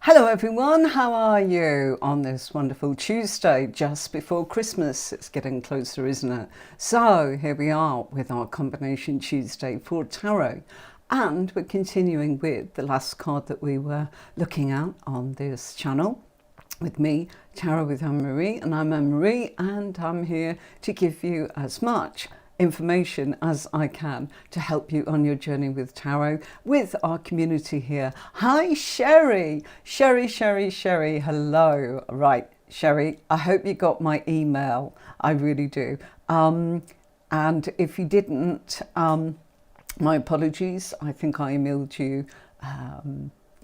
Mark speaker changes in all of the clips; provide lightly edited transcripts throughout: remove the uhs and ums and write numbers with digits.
Speaker 1: Hello everyone, how are you on this wonderful Tuesday just before Christmas? It's getting closer, isn't it? So here we are with our combination Tuesday for tarot, and we're continuing with the last card that we were looking at on this channel with me, Tarot with Anne-Marie, and I'm Anne-Marie, and I'm here to give you as much information as I can to help you on your journey with tarot with our community here. Hi Sherry, hello. Right, Sherry, I hope you got my email. I really do. And if you didn't, my apologies. I think I emailed you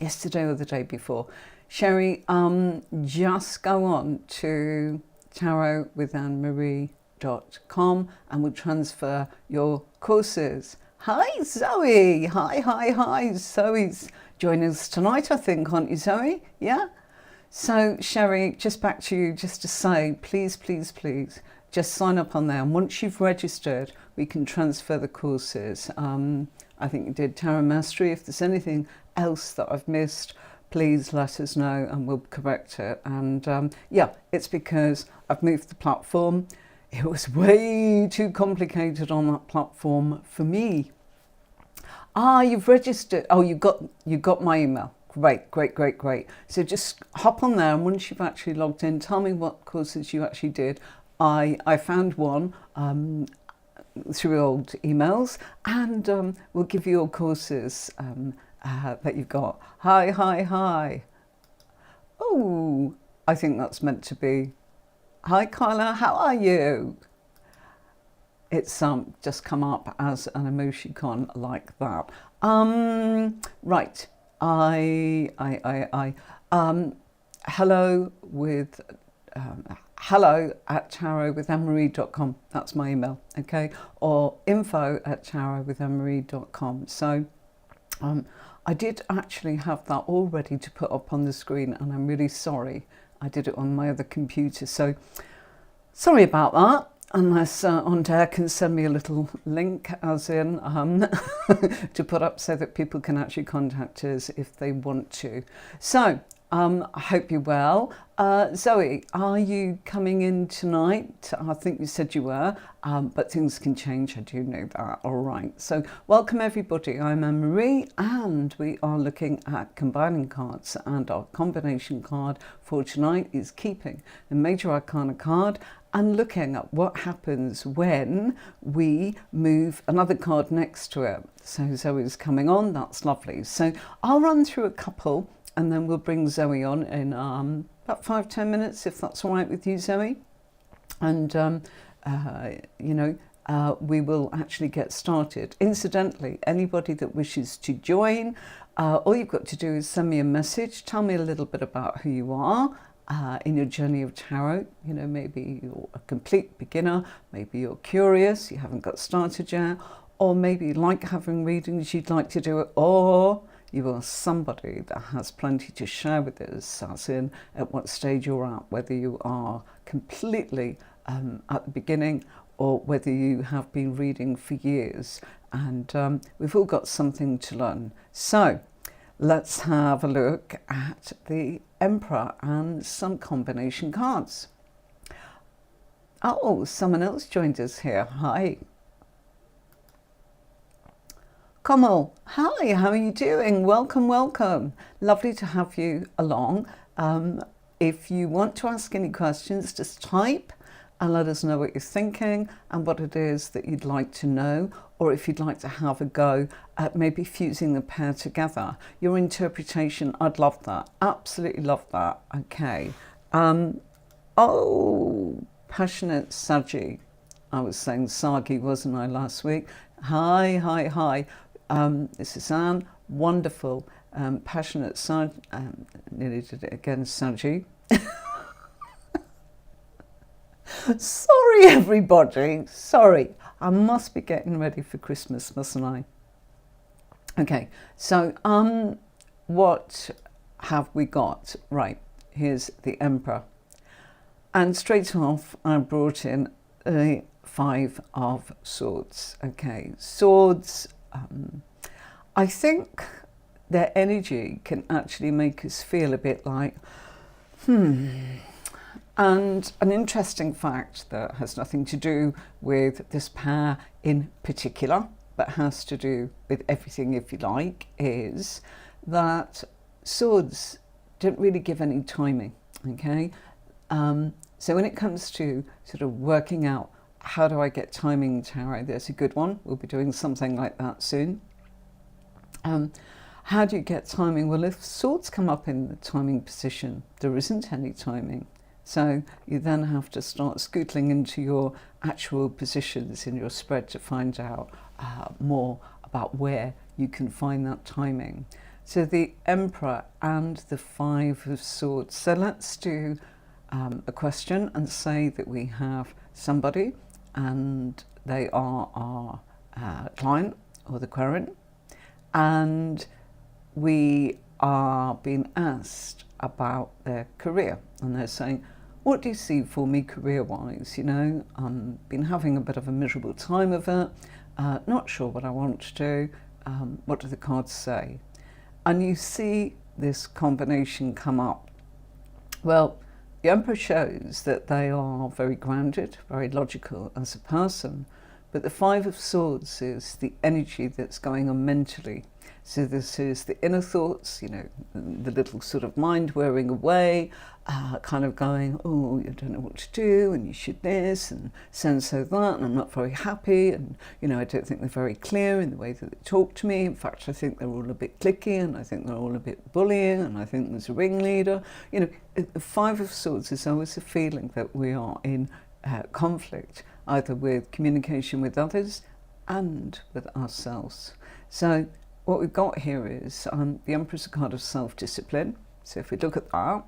Speaker 1: yesterday or the day before. Sherry, just go on to tarotwithanne-marie.com and we'll transfer your courses. Hi Zoe, hi. Zoe's joining us tonight, I think, aren't you, Zoe? Yeah. So Sherry, just back to you, just to say, please, just sign up on there, and once you've registered, we can transfer the courses. I think you did Tarot Mastery. If there's anything else that I've missed, please let us know and we'll correct it. And yeah, it's because I've moved the platform. It was way too complicated on that platform for me. You've registered. Oh, you got my email. Great. So just hop on there, and once you've actually logged in, tell me what courses you actually did. I found one through old emails, and we'll give you your courses that you've got. Hi. Oh, I think that's meant to be. Hi Kyla, how are you? It's just come up as an emoticon like that. Right. Hello with hello at tarotwithanne-marie.com. That's my email, okay? Or info@tarotwithanne-marie.com. So I did actually have that all ready to put up on the screen, and I'm really sorry. I did it on my other computer, so sorry about that. Unless Ondare can send me a little link, as in to put up so that people can actually contact us if they want to. So I hope you're well. Zoe, are you coming in tonight? I think you said you were, but things can change. I do know that. All right. So welcome everybody. I'm Anne-Marie, and we are looking at combining cards, and our combination card for tonight is keeping the Major Arcana card and looking at what happens when we move another card next to it. So Zoe's coming on. That's lovely. So I'll run through a couple, and then we'll bring Zoe on in about 5-10 minutes, if that's all right with you, Zoe. And, we will actually get started. Incidentally, anybody that wishes to join, all you've got to do is send me a message. Tell me a little bit about who you are in your journey of tarot. You know, maybe you're a complete beginner, maybe you're curious, you haven't got started yet, or maybe you like having readings, you'd like to do it, or you are somebody that has plenty to share with us, as in at what stage you're at, whether you are completely at the beginning or whether you have been reading for years. And we've all got something to learn. So let's have a look at the Emperor and some combination cards. Oh, someone else joined us here. Hi. Kamal, hi, how are you doing? Welcome. Lovely to have you along. If you want to ask any questions, just type and let us know what you're thinking and what it is that you'd like to know, or if you'd like to have a go at maybe fusing the pair together. Your interpretation, I'd love that. Absolutely love that. Okay. Oh, passionate Saji. I was saying Sagi, wasn't I, last week? Hi. This is Anne. Wonderful. Passionate Saj. Nearly did it again, Saji. Sorry, everybody. Sorry. I must be getting ready for Christmas, mustn't I? Okay. So, what have we got? Right. Here's the Emperor. And straight off, I brought in the Five of Swords. Okay. Swords. I think their energy can actually make us feel a bit like, And an interesting fact that has nothing to do with this pair in particular, but has to do with everything, if you like, is that swords don't really give any timing, okay? So when it comes to sort of working out how do I get timing in tarot, there's a good one. We'll be doing something like that soon. How do you get timing? Well, if swords come up in the timing position, there isn't any timing. So you then have to start scootling into your actual positions in your spread to find out more about where you can find that timing. So the Emperor and the Five of Swords. So let's do a question and say that we have somebody and they are our client or the querent, and we are being asked about their career, and they're saying, what do you see for me career-wise? You know, I've been having a bit of a miserable time of it, not sure what I want to do, what do the cards say? And you see this combination come up. Well, the Emperor shows that they are very grounded, very logical as a person, but the Five of Swords is the energy that's going on mentally. So this is the inner thoughts, you know, the little sort of mind whirring away, kind of going, oh, you don't know what to do, and you should this, and so that, and I'm not very happy, and, you know, I don't think they're very clear in the way that they talk to me. In fact, I think they're all a bit cliquey, and I think they're all a bit bullying, and I think there's a ringleader. You know, the Five of Swords is always a feeling that we are in conflict, either with communication with others and with ourselves. So what we've got here is the Emperor's a card of self-discipline. So if we look at that,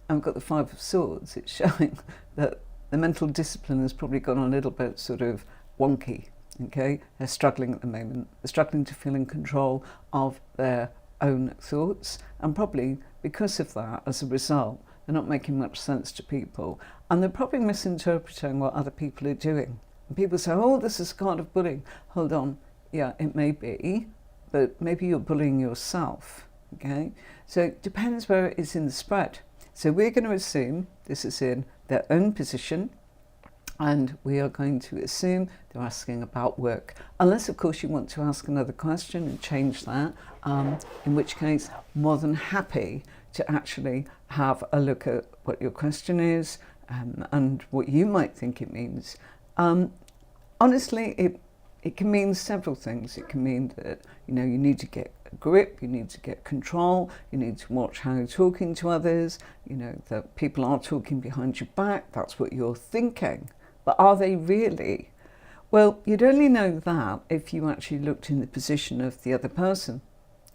Speaker 1: and we've got the Five of Swords, it's showing that the mental discipline has probably gone a little bit sort of wonky, okay? They're struggling at the moment. They're struggling to feel in control of their own thoughts, and probably because of that, as a result, they're not making much sense to people, and they're probably misinterpreting what other people are doing. And people say, oh, this is a card of bullying. Hold on, yeah, it may be, but maybe you're bullying yourself, okay? So it depends where it is in the spread. So we're going to assume this is in their own position, and we are going to assume they're asking about work. Unless, of course, you want to ask another question and change that, in which case, more than happy to actually have a look at what your question is and what you might think it means. Honestly, it can mean several things. It can mean that, you know, you need to get a grip, you need to get control, you need to watch how you're talking to others, you know, that people are talking behind your back, that's what you're thinking. But are they really? Well, you'd only know that if you actually looked in the position of the other person,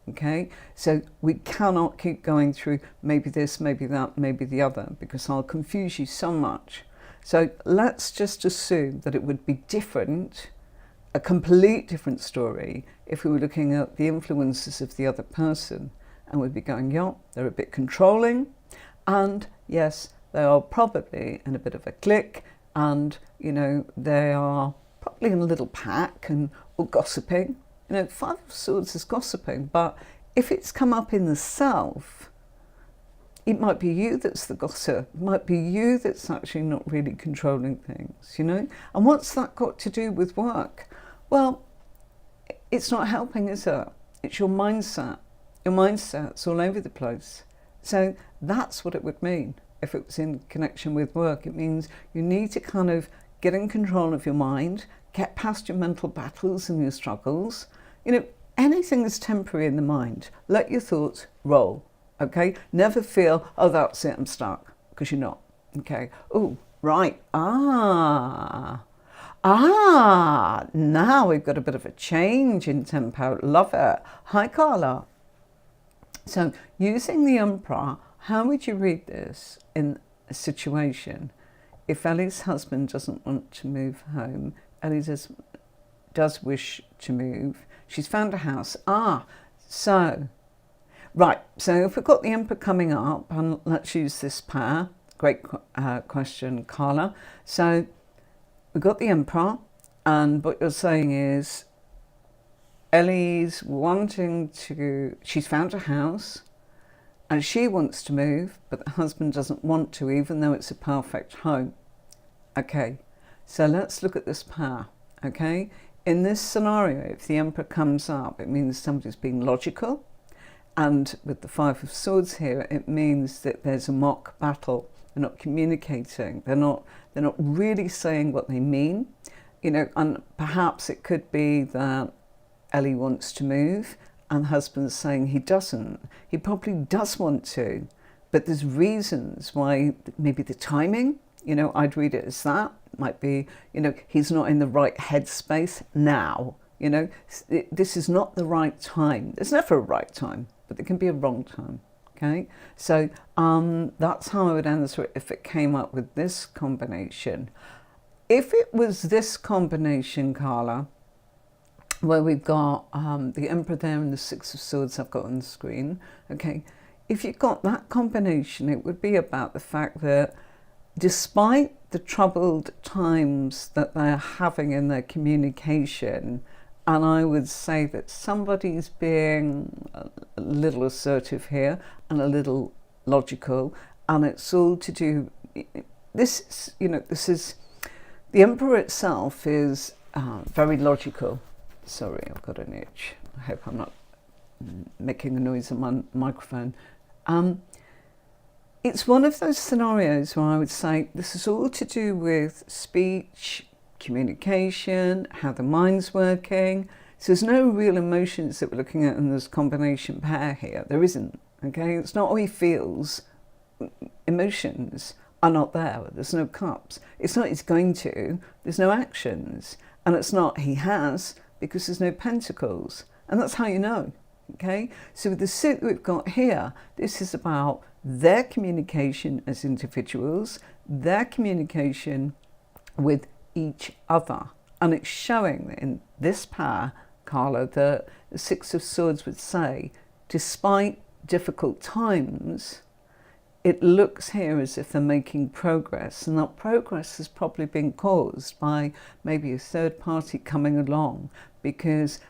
Speaker 1: okay? So we cannot keep going through maybe this, maybe that, maybe the other, because I'll confuse you so much. So let's just assume that it would be different, a complete different story, if we were looking at the influences of the other person, and we'd be going, yeah, they're a bit controlling, and yes, they are probably in a bit of a clique, and, you know, they are probably in a little pack and or gossiping. You know, Five of Swords is gossiping, but if it's come up in the self, it might be you that's the gossip. It might be you that's actually not really controlling things, you know? And what's that got to do with work? Well, it's not helping, is it? It's your mindset. Your mindset's all over the place. So that's what it would mean if it was in connection with work. It means you need to kind of get in control of your mind, get past your mental battles and your struggles. You know, anything is temporary in the mind. Let your thoughts roll, okay? Never feel, oh, that's it, I'm stuck, because you're not, okay? Oh, right, now we've got a bit of a change in tempo. Love it. Hi, Carla. So using the Emperor, how would you read this in a situation? If Ellie's husband doesn't want to move home, Ellie does wish to move. She's found a house. So if we've got the Emperor coming up, and let's use this pair. Great question, Carla. So we've got the Emperor, and what you're saying is Ellie's she's found a house and she wants to move, but the husband doesn't want to, even though it's a perfect home. Okay, so let's look at this pair, okay? In this scenario, if the Emperor comes up, it means somebody's being logical. And with the Five of Swords here, it means that there's a mock battle. They're not communicating. They're not really saying what they mean. You know, and perhaps it could be that Ellie wants to move and the husband's saying he doesn't. He probably does want to, but there's reasons why. Maybe the timing, you know, I'd read it as that. It might be, you know, he's not in the right headspace now. You know, this is not the right time. There's never a right time, but there can be a wrong time. Okay, so that's how I would answer it if it came up with this combination. If it was this combination, Carla, where we've got the Emperor there and the Six of Swords I've got on the screen, okay, if you got that combination, it would be about the fact that despite the troubled times that they're having in their communication, and I would say that somebody's being a little assertive here and a little logical, and it's all to do, this, you know, this is, the Emperor itself is very logical. Sorry, I've got an itch. I hope I'm not making a noise on my microphone. It's one of those scenarios where I would say this is all to do with speech, communication, how the mind's working. So there's no real emotions that we're looking at in this combination pair here. There isn't, okay? It's not how he feels. Emotions are not there. There's no cups. It's not he's going to. There's no actions. And it's not he has, because there's no pentacles. And that's how you know, okay? So with the suit that we've got here, this is about their communication as individuals, their communication with each other. And it's showing that in this pair, Carla, the Six of Swords would say, despite difficult times, it looks here as if they're making progress, and that progress has probably been caused by maybe a third party coming along, because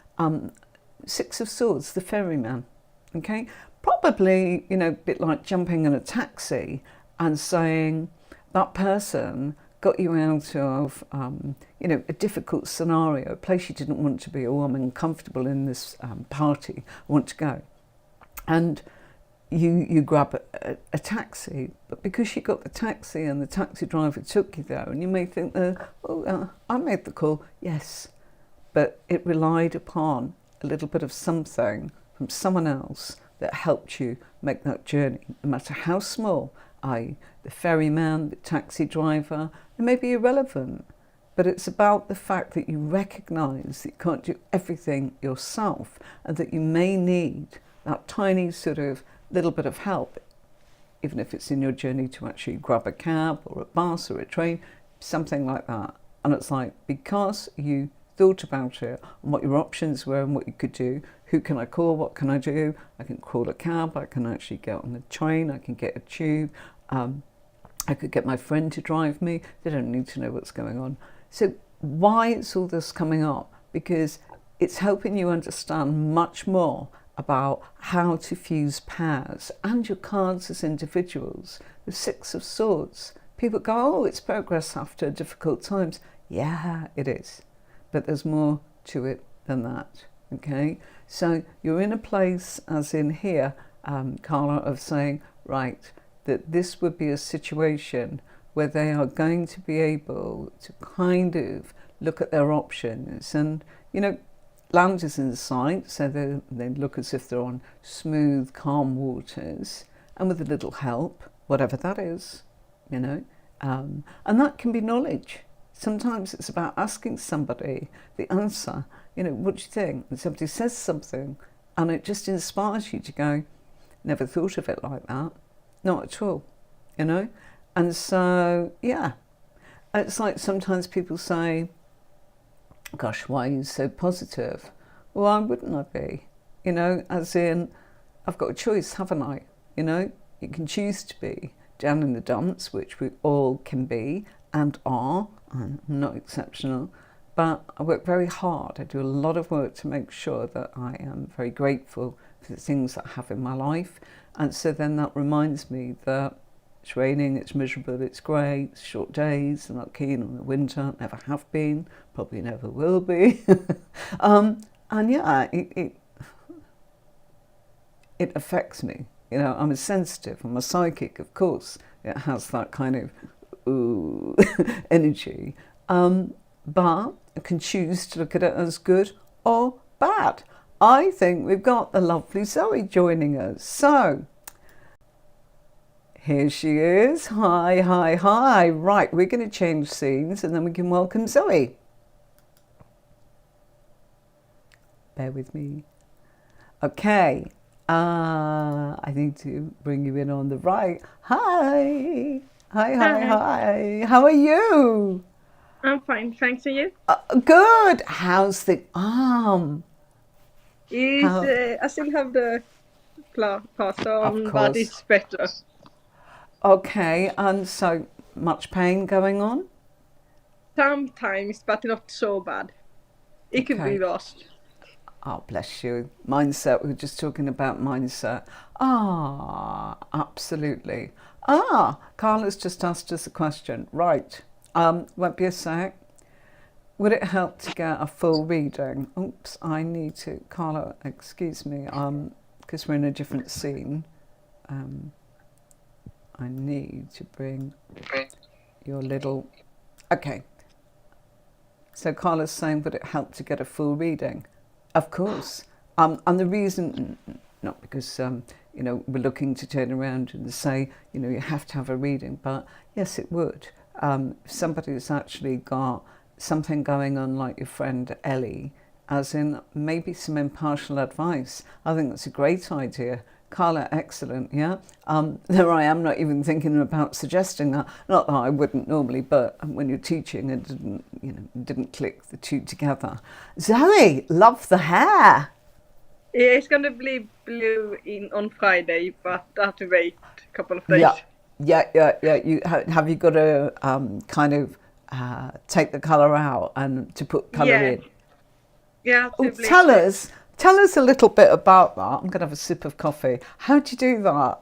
Speaker 1: Six of Swords, the ferryman, okay, probably, you know, a bit like jumping in a taxi and saying that person got you out of, you know, a difficult scenario, a place you didn't want to be. Oh, I'm uncomfortable in this party, I want to go. And you grab a taxi, but because you got the taxi and the taxi driver took you there, and you may think that, I made the call, yes, but it relied upon a little bit of something from someone else that helped you make that journey, no matter how small, i.e. the ferryman, the taxi driver. It may be irrelevant, but it's about the fact that you recognise that you can't do everything yourself, and that you may need that tiny sort of little bit of help, even if it's in your journey to actually grab a cab or a bus or a train, something like that. And it's like, because you thought about it and what your options were and what you could do, who can I call, what can I do? I can call a cab, I can actually get on the train, I can get a tube, I could get my friend to drive me. They don't need to know what's going on. So why is all this coming up? Because it's helping you understand much more about how to fuse pairs and your cards as individuals. The Six of Swords. People go, oh, it's progress after difficult times. Yeah, it is. But there's more to it than that, okay? So you're in a place, as in here, Carla, of saying, right, that this would be a situation where they are going to be able to kind of look at their options. And, you know, land is in sight, so they look as if they're on smooth, calm waters, and with a little help, whatever that is, you know. And that can be knowledge. Sometimes it's about asking somebody the answer, you know, what do you think? And somebody says something, and it just inspires you to go, never thought of it like that. Not at all, you know. And so, yeah, it's like sometimes people say, gosh, why are you so positive? Well, why wouldn't I be? You know, as in, I've got a choice, haven't I? You know, you can choose to be down in the dumps, which we all can be and are, I'm not exceptional, but I work very hard. I do a lot of work to make sure that I am very grateful for the things that I have in my life. And so then that reminds me that it's raining, it's miserable, it's grey, it's short days. I'm not keen on the winter, never have been, probably never will be. And yeah, it affects me. You know, I'm a sensitive, I'm a psychic, of course. It has that kind of ooh energy. But I can choose to look at it as good or bad. I think we've got the lovely Zoe joining us. So, here she is. Hi, hi, hi. Right, we're going to change scenes and then we can welcome Zoe. Bear with me. Okay. I need to bring you in on the right. Hi. Hi, hi, hi. How are you?
Speaker 2: I'm fine, thanks. And you?
Speaker 1: Good. How's the arm?
Speaker 2: I still have the plaster
Speaker 1: Of
Speaker 2: on, but
Speaker 1: course.
Speaker 2: it's better.
Speaker 1: Okay, and so much pain going on?
Speaker 2: Sometimes, but not so bad. It could be
Speaker 1: Okay.
Speaker 2: worse.
Speaker 1: Oh, bless you. Mindset. We were just talking about mindset. Ah, absolutely. Ah, Carla's just asked us a question. Right. Won't be a sec. Would it help to get a full reading? Oops, I need to. Carla, excuse me. Because we're in a different scene. I need to bring your little. Okay. So Carla's saying, would it help to get a full reading? Of course. And the reason, not because, we're looking to turn around and say, you have to have a reading, but yes, it would. If somebody's actually got something going on like your friend Ellie, as in maybe some impartial advice, I think that's a great idea. Carla, excellent, yeah? There I am, not even thinking about suggesting that. Not that I wouldn't normally, but when you're teaching, it didn't click the two together. Zoe, love the hair.
Speaker 2: Yeah, it's gonna be blue on Friday, but I have to wait a couple of days.
Speaker 1: Yeah, yeah. Have you got to kind of take the colour out and to put colour
Speaker 2: Yeah,
Speaker 1: in?
Speaker 2: yeah,
Speaker 1: Oh,
Speaker 2: to bleach it.
Speaker 1: tell us a little bit about that. I'm going to have a sip of coffee. How do you do that?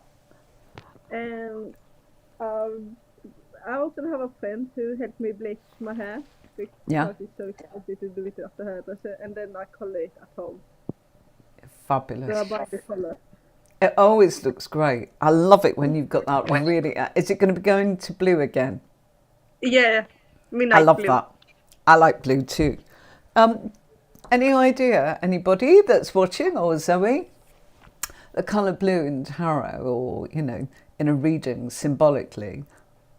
Speaker 2: And I also have a friend who helped me bleach my hair
Speaker 1: Yeah,
Speaker 2: because it's so expensive to do it after hairdresser, and then I color it at home. So I
Speaker 1: fabulous.
Speaker 2: buy the color.
Speaker 1: It always looks great. I love it when you've got that really. Is it going to be going to blue again?
Speaker 2: Yeah,
Speaker 1: I
Speaker 2: midnight
Speaker 1: love
Speaker 2: blue.
Speaker 1: that. I like blue too. Um, any idea, anybody that's watching, or Zoe, the colour blue in tarot, or in a reading symbolically?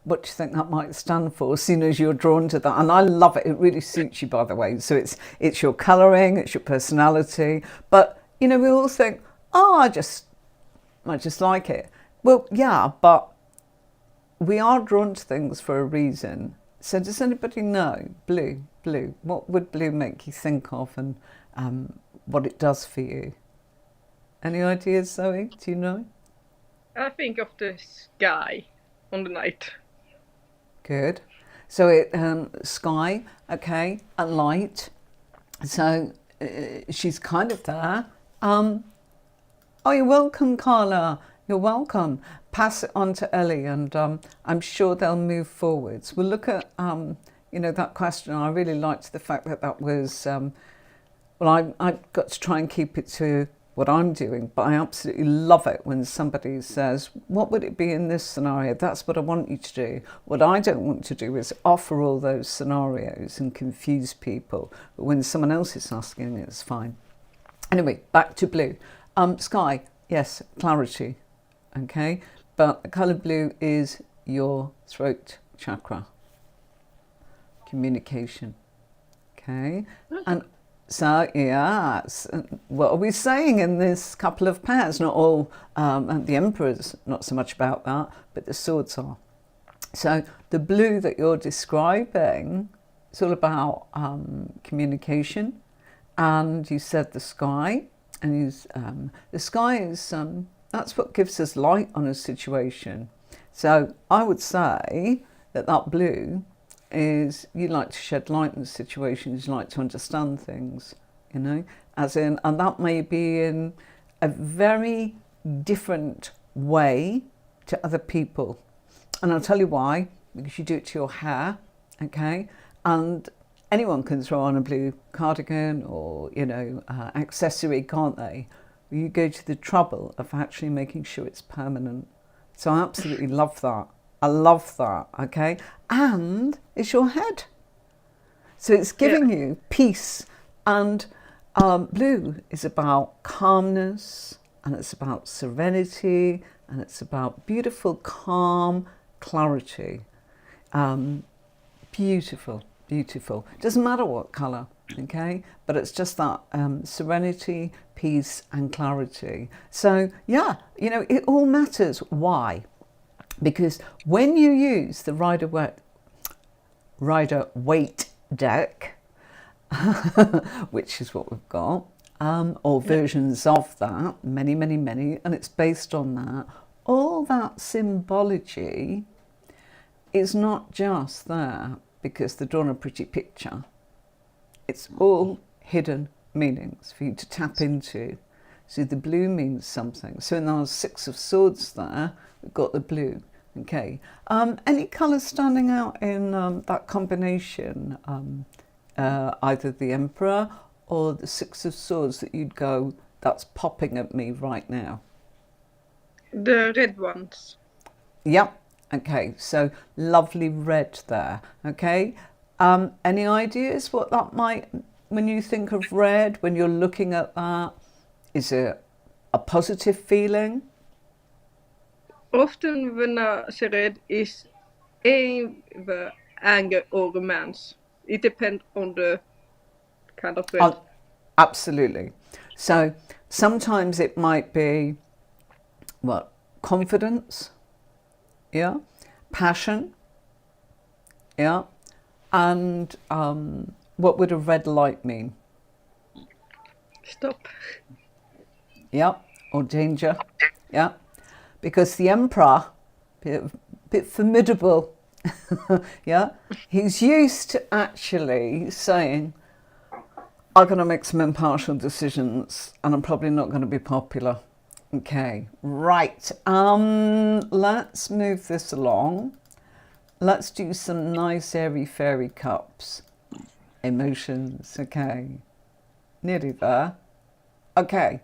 Speaker 1: What do you think that might stand for, seeing as you're drawn to that? And I love it. It really suits you, by the way. So it's your colouring, it's your personality. But we all think, oh, I just like it. Well, yeah, but we are drawn to things for a reason. So does anybody know blue? Blue. What would blue make you think of, and what it does for you? Any ideas, Zoe? Do you know?
Speaker 2: I think of the sky on the night.
Speaker 1: Good. So it sky, okay, and light. So she's kind of there. Oh, you're welcome, Carla. You're welcome. Pass it on to Ellie, and I'm sure they'll move forwards. We'll look at that question. I really liked the fact that was. I've got to try and keep it to what I'm doing, but I absolutely love it when somebody says, what would it be in this scenario? That's what I want you to do. What I don't want to do is offer all those scenarios and confuse people. But when someone else is asking, it's fine. Anyway, back to blue. Sky, yes, clarity, okay? But the colour blue is your throat chakra, communication, okay? And so, yes, what are we saying in this couple of pairs? Not all, and the Emperor's not so much about that, but the swords are. So the blue that you're describing, it's all about communication. And you said the sky, and the sky is, that's what gives us light on a situation. So I would say that blue is you like to shed light in situations, you like to understand things, you know, as in, and that may be in a very different way to other people. And I'll tell you why, because you do it to your hair, okay? And anyone can throw on a blue cardigan or, you know, accessory, can't they? You go to the trouble of actually making sure it's permanent. So I absolutely love that. I love that, okay? And it's your head. So it's giving you peace. And blue is about calmness, and it's about serenity, and it's about beautiful, calm clarity. Beautiful, beautiful. Doesn't matter what colour, okay? But it's just that serenity, peace and clarity. So yeah, you know, it all matters. Why? Because when you use the Rider Waite deck, which is what we've got, or versions of that, many, many, many, and it's based on that, all that symbology is not just there because they're drawn a pretty picture. It's all hidden meanings for you to tap into. So the blue means something. So in our 6 of Swords there, we've got the blue. Okay. Any colours standing out in that combination? Either the Emperor or the 6 of Swords that you'd go, that's popping at me right now?
Speaker 2: The red ones.
Speaker 1: Yep. Okay, so lovely red there. Okay. Any ideas what that might, when you think of red, when you're looking at that, is it a positive feeling?
Speaker 2: Often when I say red is either anger or romance. It depends on the kind of red.
Speaker 1: Absolutely. So sometimes it might be, what, confidence, yeah, passion, yeah, and what would a red light mean?
Speaker 2: Stop.
Speaker 1: Yeah, or danger, yeah, because the Emperor, bit formidable, yeah, he's used to actually saying, I'm going to make some impartial decisions and I'm probably not going to be popular. Okay, right. Let's move this along. Let's do some nice airy fairy cups. Emotions, okay. Nearly there. Okay,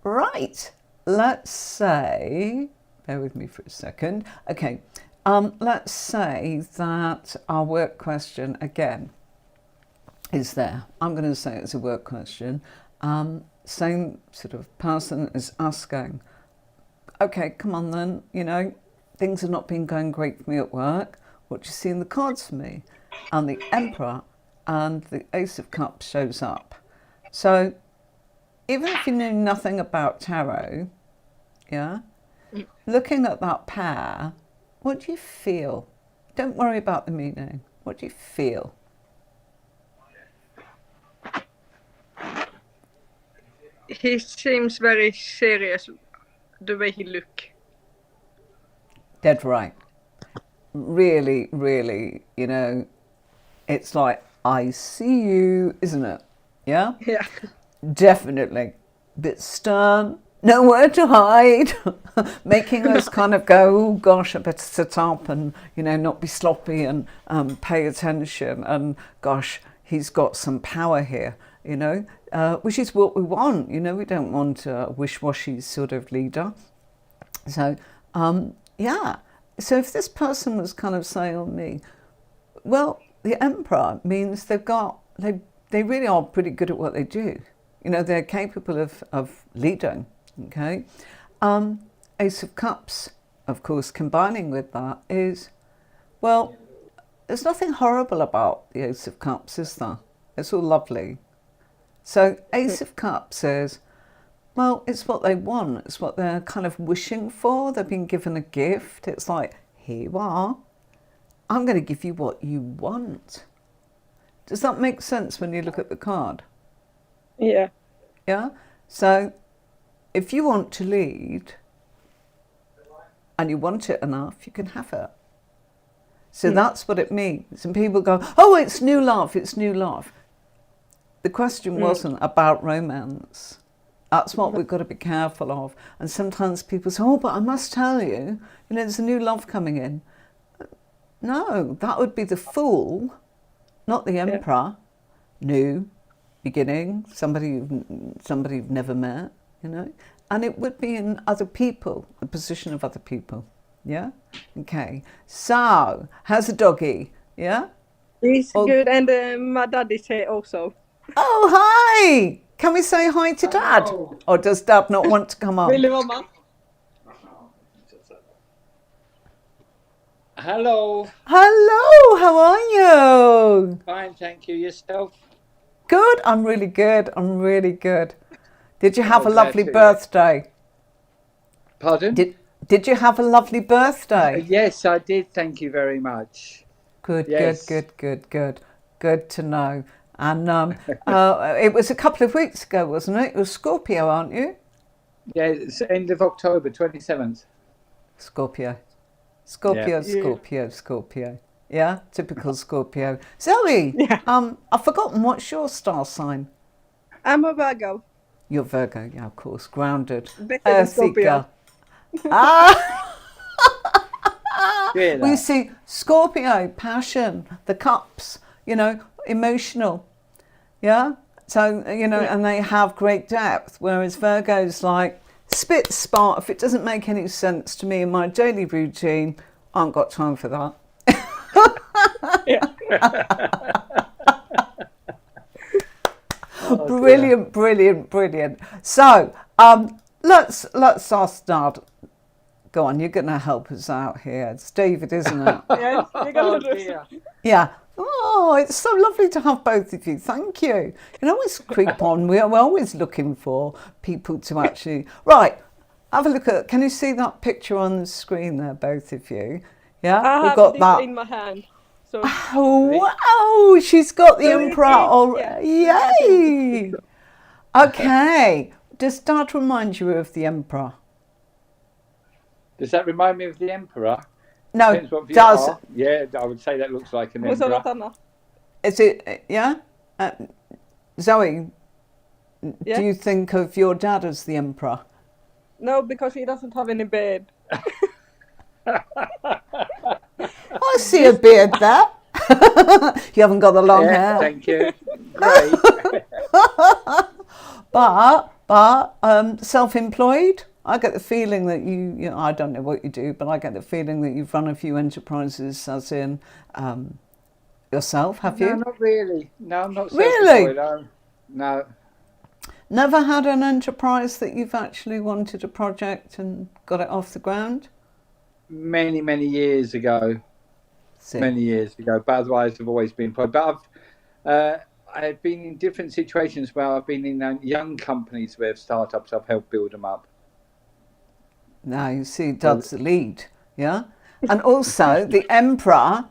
Speaker 1: right. Let's say, bear with me for a second. Okay, let's say that our work question again is there. I'm going to say it's a work question. Same sort of person is asking, okay, come on then, you know, things have not been going great for me at work. What do you see in the cards for me? And the Emperor and the Ace of Cups shows up. So even if you knew nothing about tarot, yeah, looking at that pair, what do you feel? Don't worry about the meaning. What do you feel?
Speaker 2: He seems very serious the way he look.
Speaker 1: Dead right. Really, really, you know, it's like, I see you, isn't it? Yeah?
Speaker 2: Yeah.
Speaker 1: Definitely. Bit stern, nowhere to hide, making us kind of go, oh gosh, I better sit up and, you know, not be sloppy and pay attention. And gosh, he's got some power here, you know, which is what we want. You know, we don't want a wish-washy sort of leader. So, yeah. So if this person was kind of saying on me, well, the Emperor means they really are pretty good at what they do. You know, they're capable of leading, okay? Ace of Cups, of course, combining with that is, well, there's nothing horrible about the Ace of Cups, is there? It's all lovely. So Ace of Cups is, well, it's what they want. It's what they're kind of wishing for. They've been given a gift. It's like, here you are. I'm going to give you what you want. Does that make sense when you look at the card?
Speaker 2: Yeah.
Speaker 1: Yeah? So if you want to lead and you want it enough, you can have it. So that's what it means. And people go, oh, it's new love, it's new love. The question wasn't about romance. That's what we've got to be careful of. And sometimes people say, oh, but I must tell you, there's a new love coming in. No, that would be the fool, not the emperor. New beginning, somebody you've never met, and it would be in other people, the position of other people. Yeah. Okay. So, how's the doggy? Yeah.
Speaker 2: He's good, and my dad is here also.
Speaker 1: Oh, hi! Can we say hi to Dad?
Speaker 3: Hello.
Speaker 1: Or does Dad not want to come on?
Speaker 2: Really, Mama?
Speaker 3: Hello.
Speaker 1: Hello, how are you?
Speaker 3: Fine, thank you. Yourself?
Speaker 1: Good, I'm really good. Did you have a
Speaker 3: glad
Speaker 1: lovely
Speaker 3: to.
Speaker 1: birthday?
Speaker 3: Pardon?
Speaker 1: Did you have a lovely birthday?
Speaker 3: Yes, I did. Thank you very much.
Speaker 1: Good,
Speaker 3: Yes.
Speaker 1: good. Good to know. And it was a couple of weeks ago, wasn't it? You're Scorpio, aren't you?
Speaker 3: Yeah, it's end of October, 27th.
Speaker 1: Scorpio.
Speaker 3: Yeah.
Speaker 1: Scorpio. Yeah, typical Scorpio. Zoe, I've forgotten, what's your star sign?
Speaker 2: I'm a Virgo.
Speaker 1: You're Virgo, yeah, of course. Grounded.
Speaker 2: Better than Scorpio.
Speaker 3: Hear
Speaker 1: We
Speaker 3: that?
Speaker 1: see Scorpio, passion, the cups, emotional. Yeah? So, and they have great depth, whereas Virgo's like, spit spark, if it doesn't make any sense to me in my daily routine, I haven't got time for that. Brilliant. So, let's ask Dad. Go on, you're going to help us out here. It's David, isn't it?
Speaker 2: Yes, you're gonna do
Speaker 3: Dear.
Speaker 1: Yeah. Oh, it's so lovely to have both of you. Thank you. You can always creep on. We're always looking for people to actually... Right, have a look at... Can you see that picture on the screen there, both of you? Yeah?
Speaker 2: I
Speaker 1: We've
Speaker 2: have
Speaker 1: got
Speaker 2: this
Speaker 1: that.
Speaker 2: in my hand. So
Speaker 1: Oh, wow, she's got the
Speaker 2: So
Speaker 1: emperor already. Yay! Okay. Does Dad remind you of the emperor?
Speaker 3: Does that remind me of the Emperor?
Speaker 1: No,
Speaker 3: Depends what view-
Speaker 1: does...
Speaker 3: Oh, yeah, I would say that looks like an
Speaker 2: what's on
Speaker 3: Emperor.
Speaker 2: Anna?
Speaker 1: Is it... Yeah? Zoe,
Speaker 2: Yeah?
Speaker 1: do you think of your dad as the emperor?
Speaker 2: No, because he doesn't have any beard.
Speaker 1: I see a beard there. You haven't got the long
Speaker 3: Yeah,
Speaker 1: hair.
Speaker 3: thank you. Great.
Speaker 1: But self-employed, I get the feeling that you I don't know what you do, but I get the feeling that you've run a few enterprises, as in yourself, have you?
Speaker 3: No, not really. No, I'm not
Speaker 1: Really?
Speaker 3: self-employed. No.
Speaker 1: Never had an enterprise that you've actually wanted a project and got it off the ground?
Speaker 3: Many, many years ago.
Speaker 1: See.
Speaker 3: Many years ago, but otherwise I've always been employed. But I've been in different situations where I've been in young companies where startups, I've helped build them up.
Speaker 1: Now you see, Dad's the lead, yeah? And also, the emperor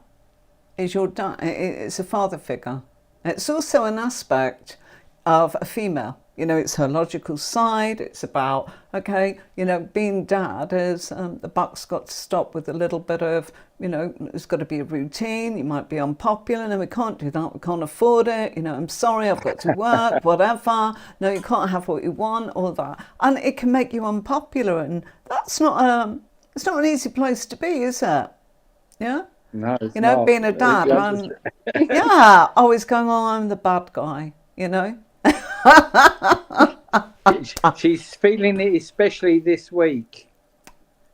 Speaker 1: is your dad, it's a father figure. It's also an aspect of a female. It's her logical side. It's about, okay, being dad is the buck's got to stop with a little bit of, there's got to be a routine. You might be unpopular. No, we can't do that. We can't afford it. I'm sorry, I've got to work, whatever. No, you can't have what you want, all that. And it can make you unpopular. And that's not, it's not an easy place to be, is it? Yeah?
Speaker 3: No, it's not.
Speaker 1: Being a dad, yeah, always going, oh, I'm the bad guy,
Speaker 3: She's feeling it, especially this week.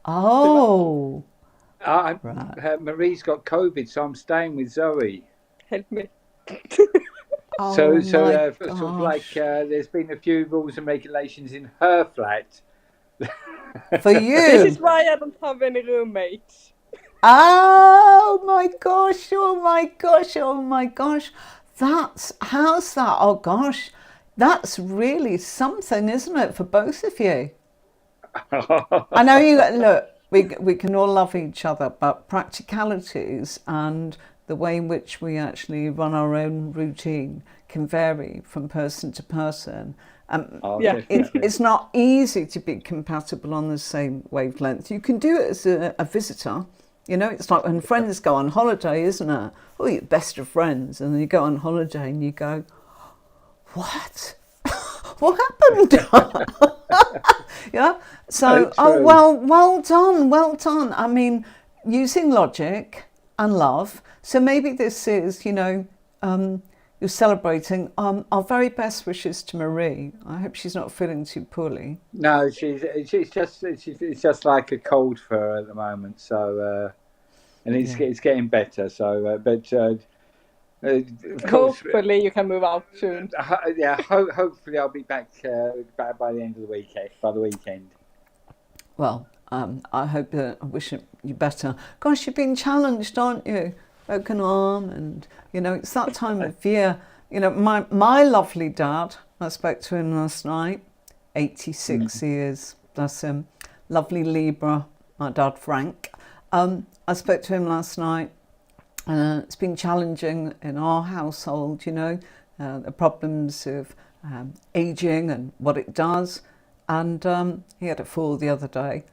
Speaker 1: Oh, right.
Speaker 3: Marie's got COVID, so I'm staying with Zoe.
Speaker 2: Help me.
Speaker 1: Oh,
Speaker 3: So
Speaker 1: my
Speaker 3: sort of
Speaker 1: gosh.
Speaker 3: like there's been a few rules and regulations in her flat.
Speaker 1: For
Speaker 2: This
Speaker 1: you.
Speaker 2: is why I don't have any roommates.
Speaker 1: Oh my gosh. How's that? Oh gosh. That's really something, isn't it, for both of you? I know look, we can all love each other, but practicalities and the way in which we actually run our own routine can vary from person to person.
Speaker 2: Yeah.
Speaker 1: It's not easy to be compatible on the same wavelength. You can do it as a visitor, You know, it's like when friends go on holiday, isn't it? Oh, you're best of friends, and then you go on holiday and you go, what? What happened? Yeah. So, oh, well done, well done. I mean, using logic and love. So maybe this is, you're celebrating. Our very best wishes to Marie. I hope she's not feeling too poorly.
Speaker 3: No, it's just like a cold for her at the moment. So, and it's getting better. So, of course,
Speaker 2: Hopefully you can move out soon.
Speaker 3: Hopefully I'll be back by the end of the weekend. By the weekend.
Speaker 1: Well, I hope I wish you better. Gosh, you've been challenged, aren't you? Broken arm, and it's that time of year. My lovely dad. I spoke to him last night. 86 years, bless him. Lovely Libra, my dad Frank. I spoke to him last night. It's been challenging in our household, the problems of aging and what it does. And he had a fall the other day.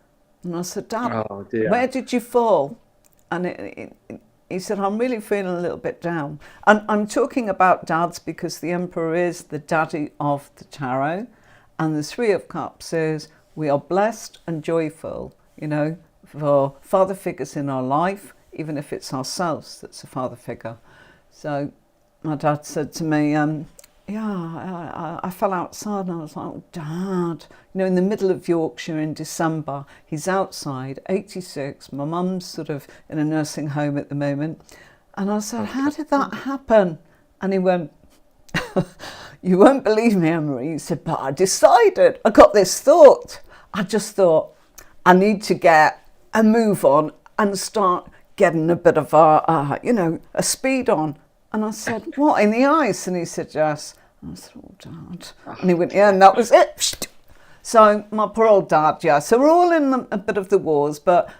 Speaker 1: And I said, Dad, where did you fall? And he said, I'm really feeling a little bit down. And I'm talking about dads because the Emperor is the daddy of the tarot. And the Three of Cups is we are blessed and joyful, for father figures in our life, even if it's ourselves that's a father figure. So my dad said to me, I fell outside and I was like, oh, Dad. In the middle of Yorkshire in December, he's outside, 86. My mum's sort of in a nursing home at the moment. And I said, how did that happen? And he went, you won't believe me, Anne-Marie. He said, but I decided, I got this thought. I just thought, I need to get a move on and start getting a bit of a speed on. And I said, what, in the ice? And he said, yes. And I said, oh, Dad. And he went, yeah, and that was it. So my poor old dad, yeah. So we're all in a bit of the wars, but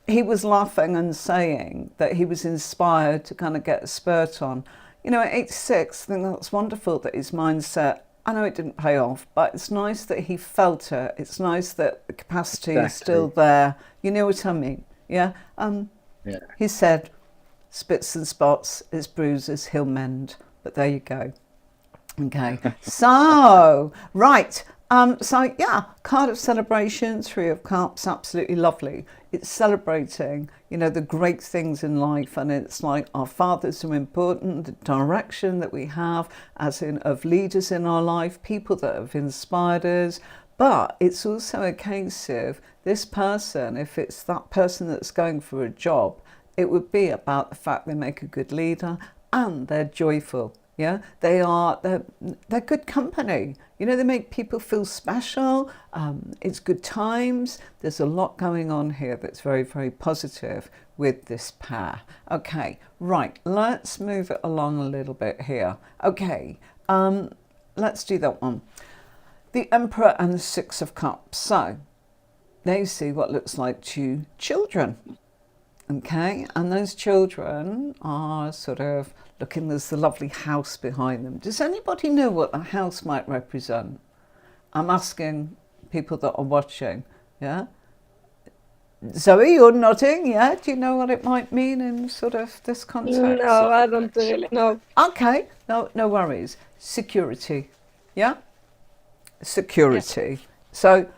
Speaker 1: he was laughing and saying that he was inspired to kind of get a spurt on. At 86, I think that's wonderful that his mindset, I know it didn't pay off, but it's nice that he felt it. It's nice that the capacity is still there. You know what I mean? Yeah. He said, spits and spots, it's bruises, he'll mend. But there you go. Okay. So, right. Card of celebration, Three of Cups, absolutely lovely. It's celebrating, the great things in life, and it's like our fathers are important, the direction that we have, as in of leaders in our life, people that have inspired us. But it's also a case of this person, if it's that person that's going for a job, it would be about the fact they make a good leader and they're joyful. Yeah, they're good company. They make people feel special. It's good times. There's a lot going on here that's very, very positive with this pair. Okay, right. Let's move it along a little bit here. Okay, let's do that one. The Emperor and the Six of Cups. So they see what looks like two children. Okay, and those children are sort of looking, there's the lovely house behind them. Does anybody know what the house might represent? I'm asking people that are watching, yeah? Zoe, you're nodding, yeah? Do you know what it might mean in sort of this context?
Speaker 2: No, I don't really know.
Speaker 1: Okay, no worries. Security, yeah? Security. Yes. So,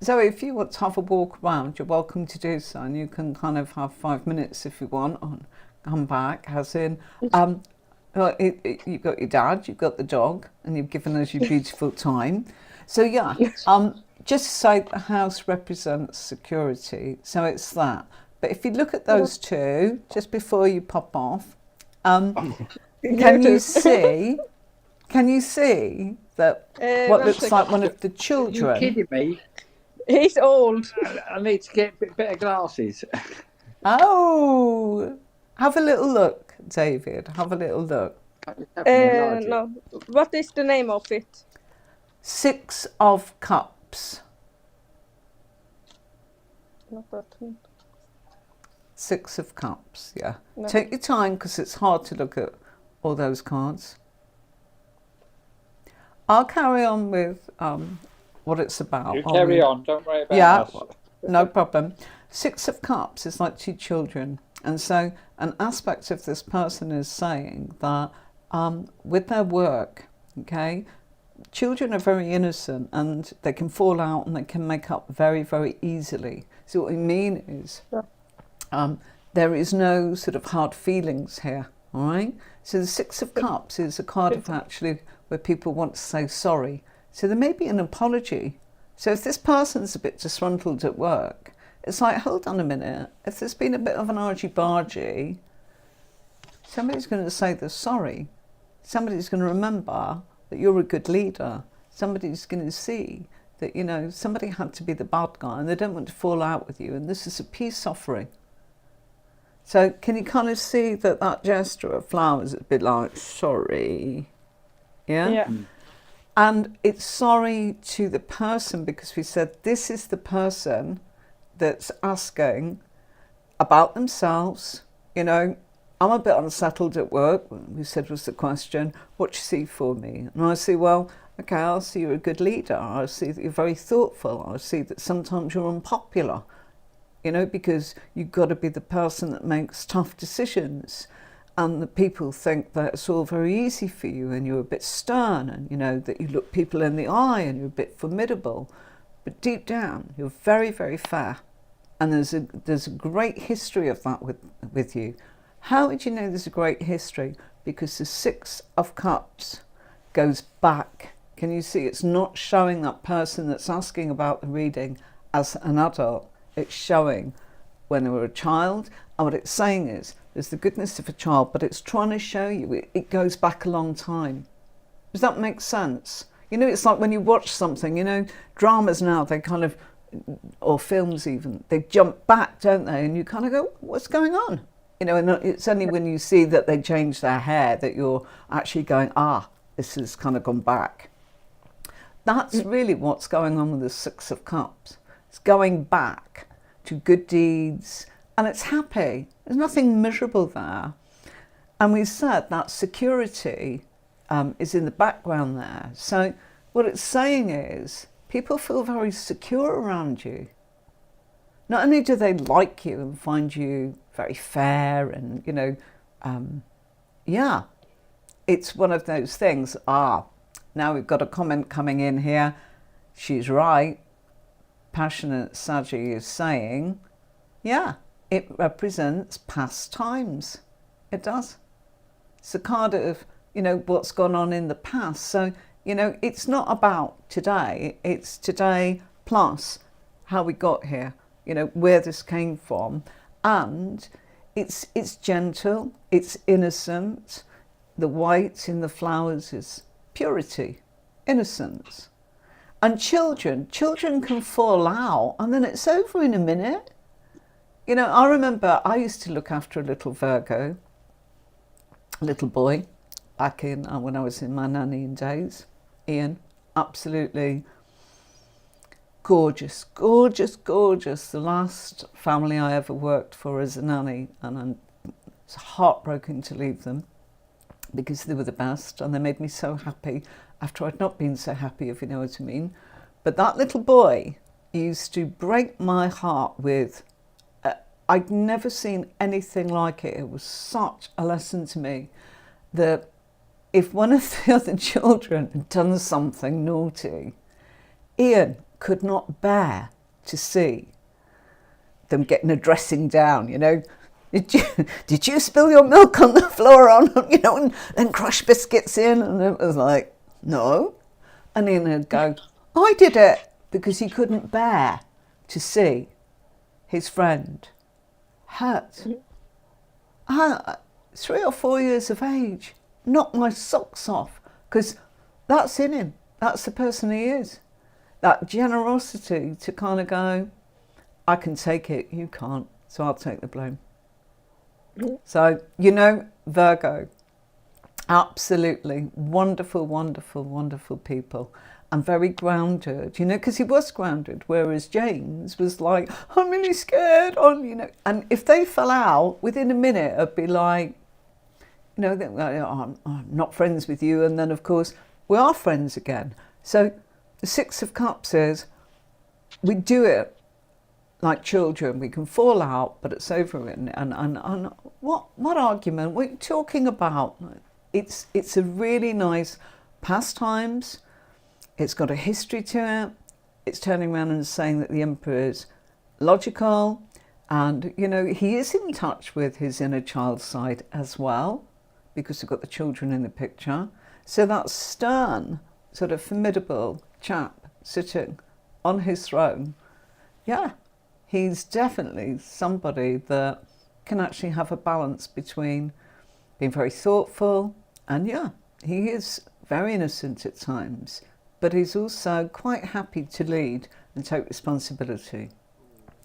Speaker 1: Zoe, if you want to have a walk around, you're welcome to do so, and you can kind of have 5 minutes if you want and come back, as in, you've got your dad, you've got the dog, and you've given us your beautiful time. So yeah, just say the house represents security, so it's that. But if you look at those two, just before you pop off, can you see that what looks like one of the children?
Speaker 3: Are you kidding me?
Speaker 2: He's old.
Speaker 3: I need to get better glasses.
Speaker 1: Oh, have a little look, David. Have a little look.
Speaker 2: No. What is the name of it?
Speaker 1: Six of Cups.
Speaker 2: Not that one.
Speaker 1: Six of Cups, yeah.
Speaker 2: No.
Speaker 1: Take your time because it's hard to look at all those cards. I'll carry on with what it's about.
Speaker 3: You carry on, don't worry about us.
Speaker 1: No problem. Six of Cups is like two children. And so an aspect of this person is saying that with their work, okay, children are very innocent and they can fall out and they can make up very, very easily. So what I mean is there is no sort of hard feelings here, all right? So the Six of Cups is a card of actually where people want to say sorry. So there may be an apology. So if this person's a bit disgruntled at work, it's like, hold on a minute, if there's been a bit of an argy-bargy, somebody's going to say they're sorry. Somebody's going to remember that you're a good leader. Somebody's going to see that, you know, somebody had to be the bad guy and they don't want to fall out with you. And this is a peace offering. So can you kind of see that that gesture of flowers is a bit like, sorry? Yeah?
Speaker 2: Yeah.
Speaker 1: And it's sorry to the person because we said this is the person that's asking about themselves. You know, I'm a bit unsettled at work, we said was the question, what do you see for me? And I say, well, okay, I'll see you're a good leader. I see that you're very thoughtful. I see that sometimes you're unpopular, you know, because you've got to be the person that makes tough decisions. And the people think that it's all very easy for you and you're a bit stern and, you know, that you look people in the eye and you're a bit formidable. But deep down, you're very, very fair. And there's a great history of that with you. How would you know there's a great history? Because the Six of Cups goes back. Can you see it's not showing that person that's asking about the reading as an adult. It's showing when they were a child. And what it's saying is there's the goodness of a child, but it's trying to show you it goes back a long time. Does that make sense? You know, it's like when you watch something, you know, dramas now, they kind of, or films even, they jump back, don't they? And you kind of go, what's going on? You know, and it's only when you see that they change their hair that you're actually going, this has kind of gone back. That's really what's going on with the Six of Cups. It's going back to good deeds and it's happy. There's nothing miserable there. And we said that security is in the background there. So what it's saying is people feel very secure around you. Not only do they like you and find you very fair and, you know, it's one of those things. Now we've got a comment coming in here. She's right. Passionate Saji is saying, yeah, it represents past times. It does. It's a card of, you know, what's gone on in the past. So, you know, it's not about today. It's today plus how we got here, you know, where this came from. And it's gentle, it's innocent. The white in the flowers is purity, innocence. And children can fall out and then it's over in a minute. You know, I remember I used to look after a little Virgo, a little boy, back in when I was in my nannying days. Ian, absolutely gorgeous, gorgeous, gorgeous. The last family I ever worked for as a nanny, and I was heartbroken to leave them because they were the best and they made me so happy after I'd not been so happy, if you know what I mean. But that little boy used to break my heart with, I'd never seen anything like it. It was such a lesson to me that if one of the other children had done something naughty, Ian could not bear to see them getting a dressing down, you know. Did you spill your milk on the floor you know, and then crush biscuits in? And it was like, no. And Ian would go, I did it, because he couldn't bear to see his friend hurt. 3 or 4 years of age, knocked my socks off, because that's in him. That's the person he is. That generosity to kind of go, I can take it, you can't, so I'll take the blame. So, you know, Virgo, absolutely wonderful, wonderful, wonderful people and very grounded, you know, because he was grounded, whereas James was like, I'm really scared, you know, and if they fell out within a minute, it'd be like, you know, I'm not friends with you. And then, of course, we are friends again. So the Six of Cups is, we do it like children, we can fall out, but it's over. And what argument? We're talking about. It's a really nice pastimes. It's got a history to it. It's turning around and saying that the emperor is logical, and you know he is in touch with his inner child side as well, because we've got the children in the picture. So that stern, sort of formidable chap sitting on his throne, yeah, he's definitely somebody that can actually have a balance between being very thoughtful and, yeah, he is very innocent at times, but he's also quite happy to lead and take responsibility.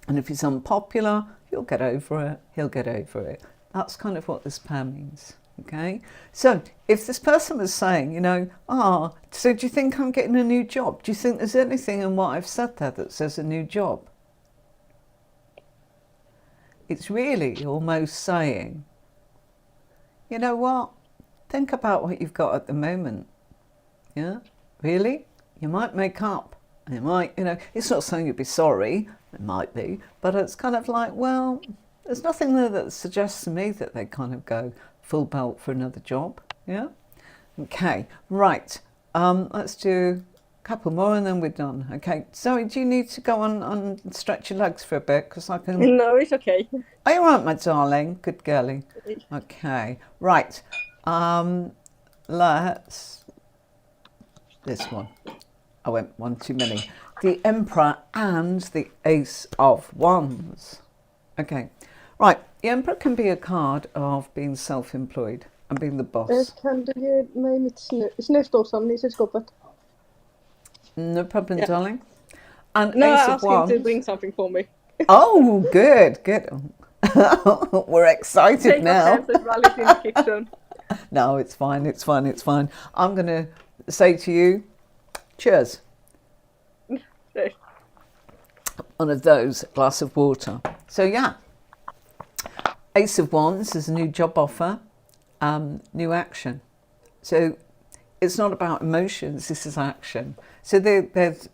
Speaker 1: And if he's unpopular, he'll get over it. He'll get over it. That's kind of what this pair means. Okay, so if this person was saying, you know, so do you think I'm getting a new job? Do you think there's anything in what I've said there that says a new job? It's really almost saying, you know what? Think about what you've got at the moment. Yeah, really? You might make up. You might, you know, it's not saying you'd be sorry. It might be, but it's kind of like, well, there's nothing there that suggests to me that they kind of go full belt for another job. Yeah. Okay. Right. Let's do a couple more and then we're done. Okay. Zoe, do you need to go on and stretch your legs for a bit? Because I can.
Speaker 2: No, it's okay.
Speaker 1: Are you all right, my darling? Good girlie. Okay. Right. Let's. This one. I went one too many. The Emperor and the Ace of Wands. Okay. Right. The Emperor can be a card of being self-employed and being the boss.
Speaker 2: Kan du ge mig mitt snöståsam i kylskåpet?
Speaker 1: No problem, darling. And
Speaker 2: No,
Speaker 1: Ace
Speaker 2: I
Speaker 1: of
Speaker 2: asked him
Speaker 1: Wands.
Speaker 2: to bring something for me.
Speaker 1: Oh, good, good. We're excited
Speaker 2: Take
Speaker 1: now.
Speaker 2: my chances while it's in the kitchen.
Speaker 1: No, it's fine, it's fine, it's fine. I'm going to say to you, cheers.
Speaker 2: Cheers.
Speaker 1: One of those, glass of water. So, yeah. Ace of Wands is a new job offer, new action. So it's not about emotions, this is action. So there's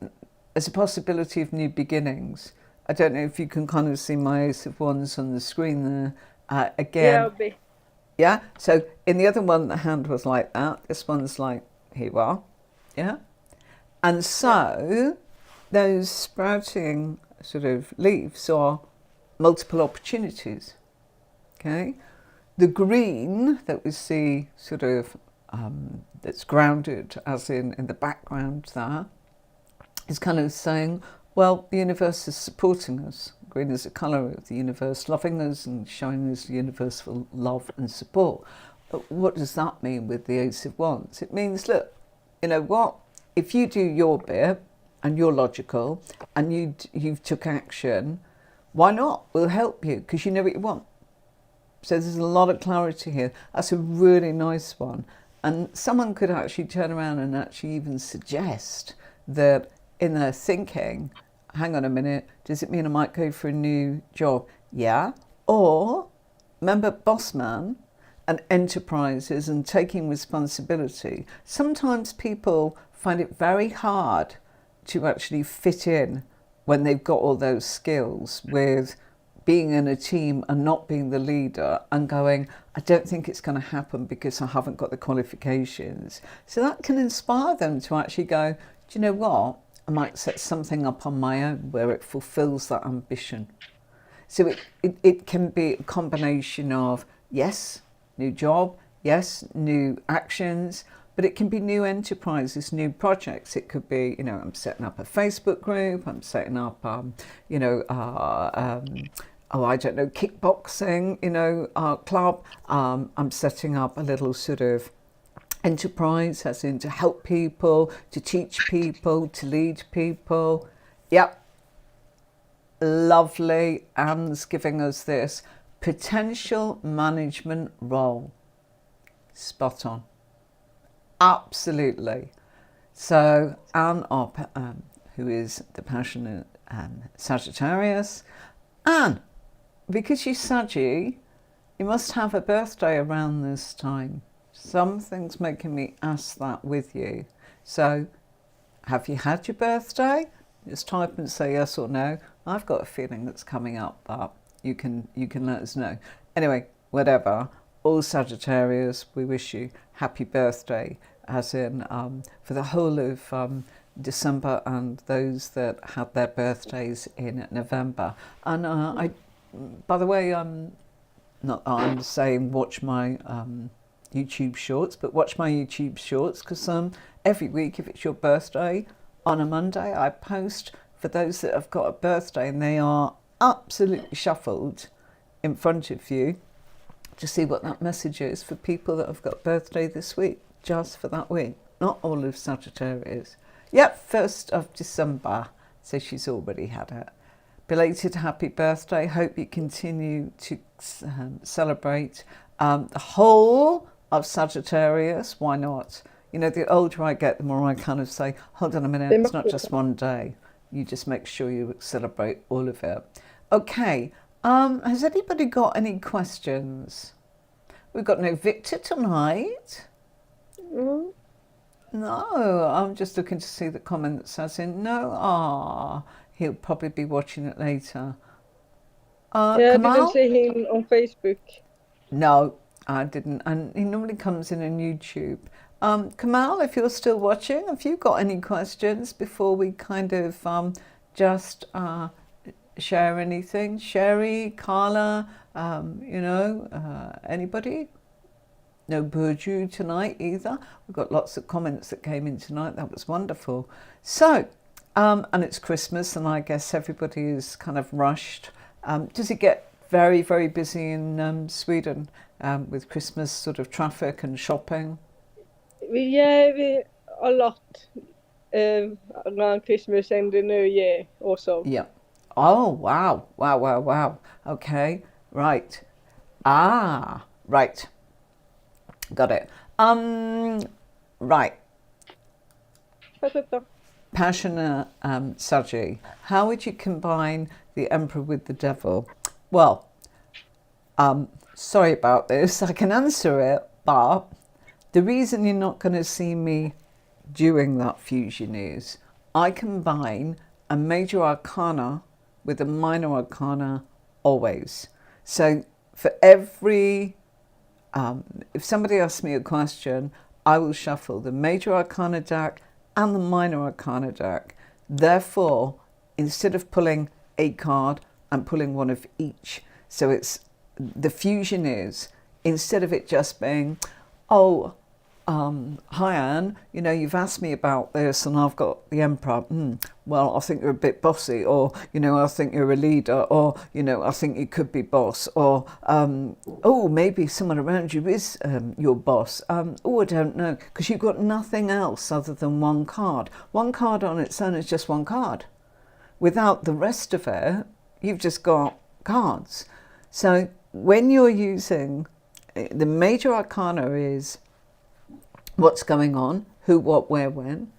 Speaker 1: a possibility of new beginnings. I don't know if you can kind of see my Ace of Wands on the screen there. Again.
Speaker 2: Yeah,
Speaker 1: Yeah, so in the other one, the hand was like that. This one's like, here you are. Yeah. And so those sprouting sort of leaves are multiple opportunities. Okay, the green that we see sort of that's grounded as in the background there is kind of saying, well, the universe is supporting us. Green is a colour of the universe loving us and showing us universal love and support. But what does that mean with the Ace of Wands? It means, look, you know what, if you do your bit and you're logical and you've took action, why not? We'll help you because you know what you want. So there's a lot of clarity here. That's a really nice one. And someone could actually turn around and actually even suggest that in their thinking, hang on a minute, does it mean I might go for a new job? Yeah. Or remember boss man and enterprises and taking responsibility. Sometimes people find it very hard to actually fit in when they've got all those skills with being in a team and not being the leader and going, I don't think it's going to happen because I haven't got the qualifications. So that can inspire them to actually go, do you know what? I might set something up on my own where it fulfills that ambition. So it can be a combination of, yes, new job, yes, new actions, but it can be new enterprises, new projects. It could be, you know, I'm setting up a Facebook group, I'm setting up, I don't know, kickboxing, you know, club. I'm setting up a little sort of enterprise, as in to help people, to teach people, to lead people. Yep. Lovely. Anne's giving us this potential management role. Spot on. Absolutely. So Anne, who is the passionate Sagittarius, Anne, because you're Saggy, you must have a birthday around this time. Something's making me ask that with you. So, have you had your birthday? Just type and say yes or no. I've got a feeling that's coming up, but you can let us know. Anyway, whatever. All Sagittarius, we wish you happy birthday, as in for the whole of December and those that had their birthdays in November. And by the way, not that I'm saying watch my YouTube shorts, but watch my YouTube shorts, because every week, if it's your birthday on a Monday, I post for those that have got a birthday and they are absolutely shuffled in front of you, to see what that message is for people that have got birthday this week, just for that week, not all of Sagittarius. Yep, 1st of December, so she's already had it. Belated happy birthday. Hope you continue to celebrate the whole of Sagittarius. Why not? You know, the older I get, the more I kind of say, hold on a minute, it's not just one day. You just make sure you celebrate all of it. Okay, has anybody got any questions? We've got no Victor tonight.
Speaker 2: Mm.
Speaker 1: No, I'm just looking to see the comment that says in no. He'll probably be watching it later.
Speaker 2: Yeah,
Speaker 1: Kamal?
Speaker 2: I didn't see him on Facebook.
Speaker 1: No, I didn't. And he normally comes in on YouTube. Kamal, if you're still watching, have you got any questions before we kind of just share anything? Sherry, Carla, anybody? No Burju tonight either. We've got lots of comments that came in tonight. That was wonderful. So, and it's Christmas, and I guess everybody is kind of rushed. Does it get very, very busy in Sweden with Christmas sort of traffic and shopping?
Speaker 2: Yeah, a lot around Christmas and the New Year also.
Speaker 1: Yeah. Oh, wow. Okay, right. Right. Got it. Right. Passionate Saji, how would you combine the Emperor with the Devil? Well, sorry about this. I can answer it, but the reason you're not going to see me doing that fusion is I combine a major arcana with a minor arcana always. So for every if somebody asks me a question, I will shuffle the major arcana deck and the minor arcana deck. Therefore, instead of pulling a card, I'm pulling one of each. So it's the fusion is, instead of it just being, hi Anne, you've asked me about this and I've got the Emperor. Well, I think you're a bit bossy, or, I think you're a leader, or, I think you could be boss, or, maybe someone around you is your boss. I don't know, because you've got nothing else other than one card. One card on its own is just one card. Without the rest of it, you've just got cards. So when you're using, the major arcana is what's going on, who, what, where, when,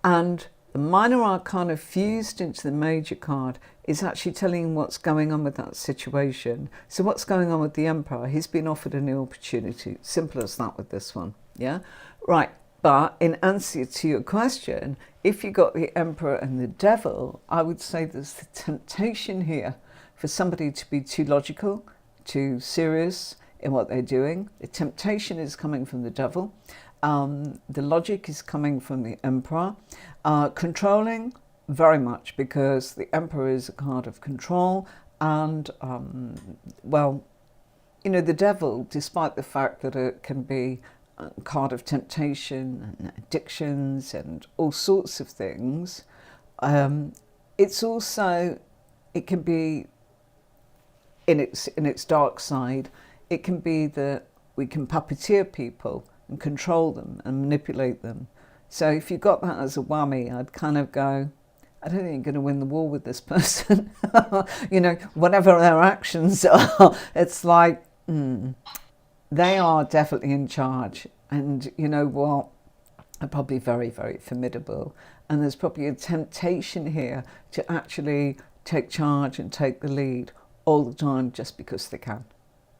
Speaker 1: and the minor arcana fused into the major card is actually telling you what's going on with that situation. So what's going on with the Emperor? He's been offered a new opportunity. Simple as that with this one. Yeah? Right. But in answer to your question, if you got the Emperor and the Devil, I would say there's the temptation here for somebody to be too logical, too serious in what they're doing. The temptation is coming from the Devil. The logic is coming from the Emperor. Controlling, very much, because the Emperor is a card of control. And, the Devil, despite the fact that it can be a card of temptation and addictions and all sorts of things, it can be, in its dark side, it can be that we can puppeteer people and control them and manipulate them. So if you got that as a whammy, I'd kind of go, I don't think you're going to win the war with this person. Whatever their actions are, it's like, they are definitely in charge. And you know what? They're probably very, very formidable. And there's probably a temptation here to actually take charge and take the lead all the time just because they can.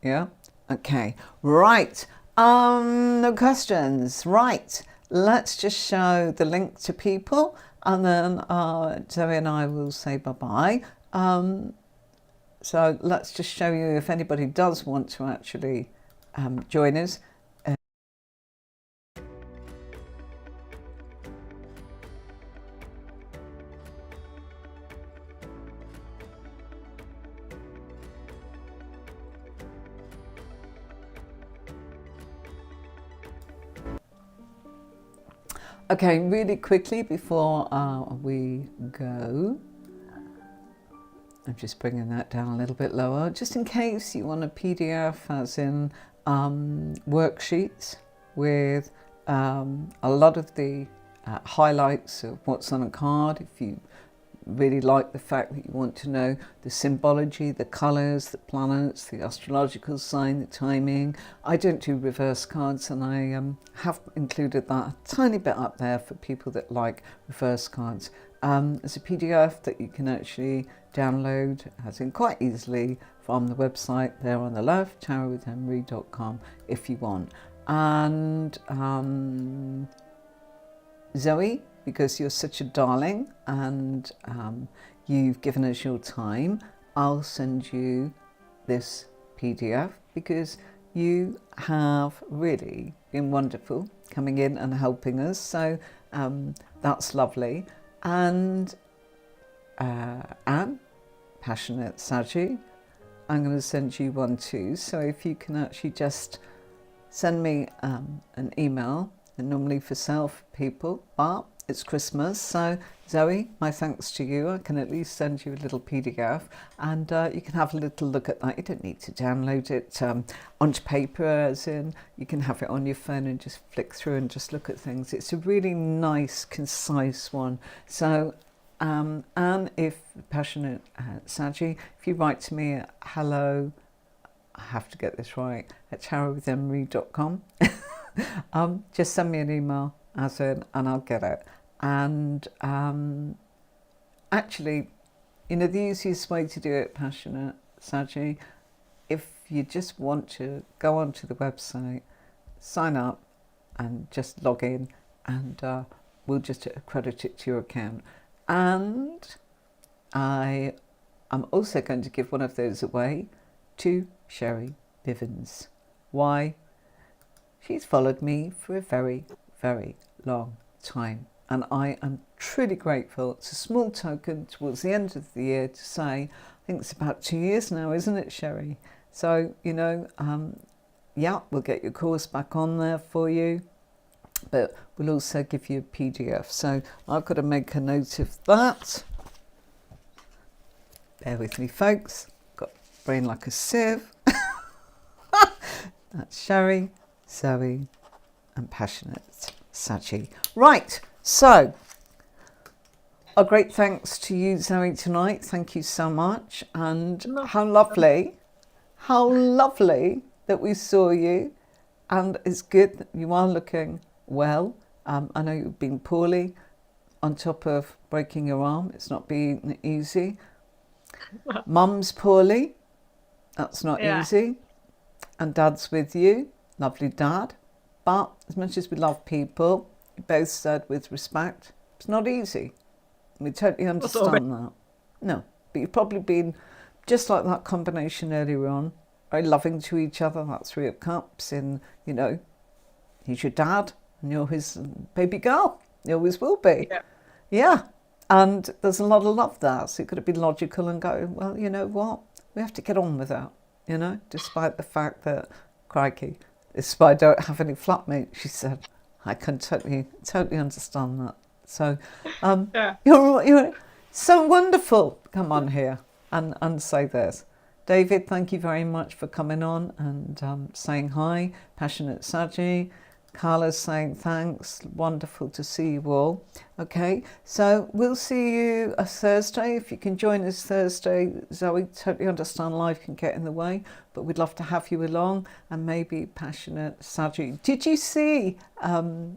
Speaker 1: Yeah? Okay. Right. No questions. Right. Let's just show the link to people and then Zoe and I will say bye-bye. So let's just show you if anybody does want to actually join us. Okay, really quickly before we go, I'm just bringing that down a little bit lower, just in case you want a PDF, as in worksheets with a lot of the highlights of what's on a card. If you really like the fact that you want to know the symbology, the colours, the planets, the astrological sign, the timing. I don't do reverse cards, and I have included that a tiny bit up there for people that like reverse cards. There's a PDF that you can actually download, as in quite easily, from the website there on the left, tarotwithhenry.com, if you want. And Zoe, because you're such a darling and you've given us your time, I'll send you this PDF because you have really been wonderful coming in and helping us. So that's lovely. And Anne, Passionate Saji, I'm going to send you one too. So if you can actually just send me an email, and normally for self people, but it's Christmas, so Zoe, my thanks to you. I can at least send you a little PDF, and you can have a little look at that. You don't need to download it onto paper, as in you can have it on your phone and just flick through and just look at things. It's a really nice, concise one. So Anne, if Passionate Saji, if you write to me at hello, I have to get this right, at tarotwithhenry.com, just send me an email, as in, and I'll get it. And actually, you know, the easiest way to do it, Passionate Saji, if you just want to go onto the website, sign up and just log in, and we'll just accredit it to your account. And I am also going to give one of those away to Sherry Bivens. Why? She's followed me for a very, very long time, and I am truly grateful. It's a small token towards the end of the year to say, I think it's about 2 years now, isn't it, Sherry? So, you know, yeah, we'll get your course back on there for you, but we'll also give you a PDF. So I've got to make a note of that. Bear with me, folks. Got a brain like a sieve. That's Sherry, Zoe, and Passionate Saji. Right, so a great thanks to you, Zoe, tonight. Thank you so much. And how lovely that we saw you. And it's good that you are looking well. I know you've been poorly on top of breaking your arm. It's not been easy. Mum's poorly. That's not easy. And Dad's with you. Lovely Dad. But as much as we love people, you both said with respect, it's not easy. We totally understand that. No, but you've probably been just like that combination earlier on, very loving to each other, that Three of Cups, and, you know, he's your dad and you're his baby girl. You always will be. Yeah. And there's a lot of love there. So you could have been logical and go, well, you know what? We have to get on with that, you know, despite the fact that, crikey, this is why I don't have any flatmates, she said. I can totally understand that. So you're so wonderful. Come on here and say this. David, thank you very much for coming on and saying hi. Passionate Saji. Carla's saying thanks. Wonderful to see you all. Okay, so we'll see you a Thursday. If you can join us Thursday, Zoe, totally understand life can get in the way, but we'd love to have you along, and maybe Passionate Saji. Did you see when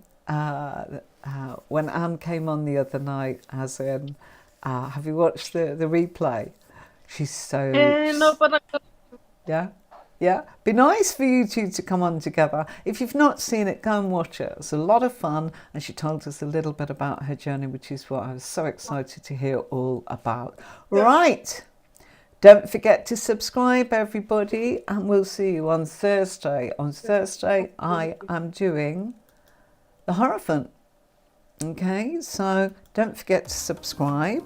Speaker 1: Anne came on the other night, as in, have you watched the replay? She's so...
Speaker 2: No, but
Speaker 1: Yeah? Yeah, be nice for you two to come on together. If you've not seen it, go and watch it. It's a lot of fun, and she told us a little bit about her journey, which is what I was so excited to hear all about. Right, don't forget to subscribe, everybody, and we'll see you on Thursday. On Thursday, I am doing the Hierophant. Okay, so don't forget to subscribe.